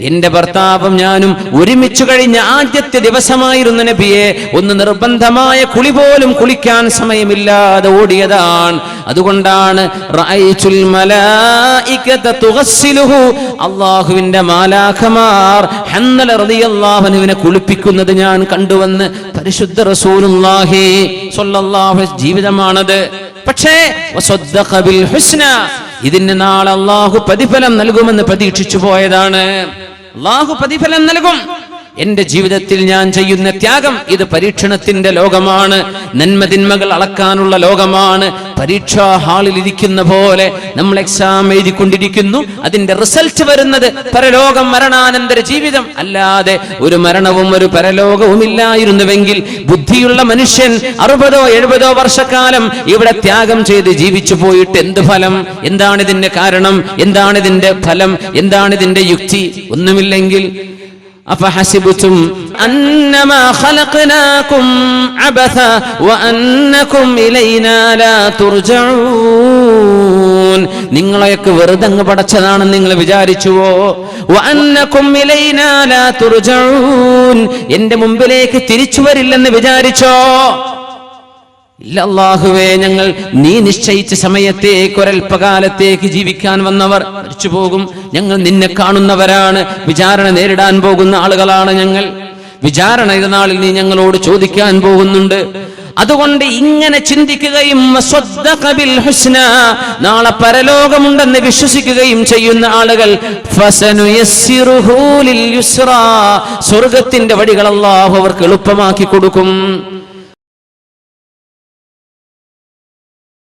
Speaker 1: എന്റെ ഭർത്താവും ഞാനും ഒരുമിച്ചു കഴിഞ്ഞ ആദ്യത്തെ ദിവസമായിരുന്നു നബിയെ. ഒന്ന് നിർബന്ധമായ കുളി പോലും കുളിക്കാൻ സമയമില്ലാതെ ഓടിയതാണ്. അതുകൊണ്ടാണ് റഅയ്തുൽ മലായികത തുഗസ്സിലുഹു, അല്ലാഹുവിന്റെ മാലാഖമാർ ഹൻദല റളിയല്ലാഹു അൻഹുവിനെ കുളിപ്പിക്കുന്നത് ഞാൻ കണ്ടുവന്ന് പരിശുദ്ധ റസൂലുള്ളാഹി സ്വല്ലല്ലാഹു അലൈഹി ജീവിതമാണത്. പക്ഷേ വസദ്ദഖ ബിൽ ഹുസ്ന, ഇതിന് നാളെ അല്ലാഹു പ്രതിഫലം നൽകുമെന്ന് പ്രതീക്ഷിച്ചു പോയതാണ്. അല്ലാഹു പ്രതിഫലം നൽകും. എന്റെ ജീവിതത്തിൽ ഞാൻ ചെയ്യുന്ന ത്യാഗം ഇത് പരീക്ഷണത്തിന്റെ ലോകമാണ്, നന്മതിന്മകൾ അളക്കാനുള്ള ലോകമാണ്. പരീക്ഷാ ഹാളിൽ ഇരിക്കുന്ന പോലെ നമ്മൾ എക്സാം എഴുതിക്കൊണ്ടിരിക്കുന്നു, അതിന്റെ റിസൾട്ട് വരുന്നത് പരലോകം, മരണാനന്തര ജീവിതം. അല്ലാതെ ഒരു മരണവും ഒരു പരലോകവും ഇല്ലായിരുന്നുവെങ്കിൽ ബുദ്ധിയുള്ള മനുഷ്യൻ 60-70 വർഷക്കാലം ഇവിടെ ത്യാഗം ചെയ്ത് ജീവിച്ചു പോയിട്ട് എന്ത് ഫലം? എന്താണ് ഇതിന്റെ കാരണം? എന്താണ് ഇതിന്റെ ഫലം? എന്താണ് ഇതിന്റെ യുക്തി? ഒന്നുമില്ലെങ്കിൽ അഫഹസിബതും അന്നമാ ഖലഖനാകും അബസ വഅന്നകും ഇലൈനാ ലാ തുർജഊൻ, നിങ്ങളെയൊക്കെ വെറുതെ അങ്ങ് പടച്ചതാണെന്ന് നിങ്ങൾ വിചാരിച്ചുവോ? വഅന്നകും ഇലൈനാ ലാ തുർജഊൻ, എന്റെ മുമ്പിലേക്ക് തിരിച്ചു വരില്ലെന്ന് വിചാരിച്ചോ? ഇല്ല അല്ലാഹുവേ, ഞങ്ങൾ നീ നിശ്ചയിച്ച സമയത്തേക്ക് ഒരൽപ്പകാലത്തേക്ക് ജീവിക്കാൻ വന്നവർ മരിച്ചു പോകും. ഞങ്ങൾ നിന്നെ കാണുന്നവരാണ്, വിചാരണ നേരിടാൻ പോകുന്ന ആളുകളാണ് ഞങ്ങൾ. വിചാരണ നാളിൽ നീ ഞങ്ങളോട് ചോദിക്കാൻ പോകുന്നുണ്ട്. അതുകൊണ്ട് ഇങ്ങനെ ചിന്തിക്കുകയും നാളെ പരലോകമുണ്ടെന്ന് വിശ്വസിക്കുകയും ചെയ്യുന്ന ആളുകൾ സ്വർഗത്തിന്റെ വഴികൾ അല്ലാഹു അവർക്ക് എളുപ്പമാക്കി കൊടുക്കും.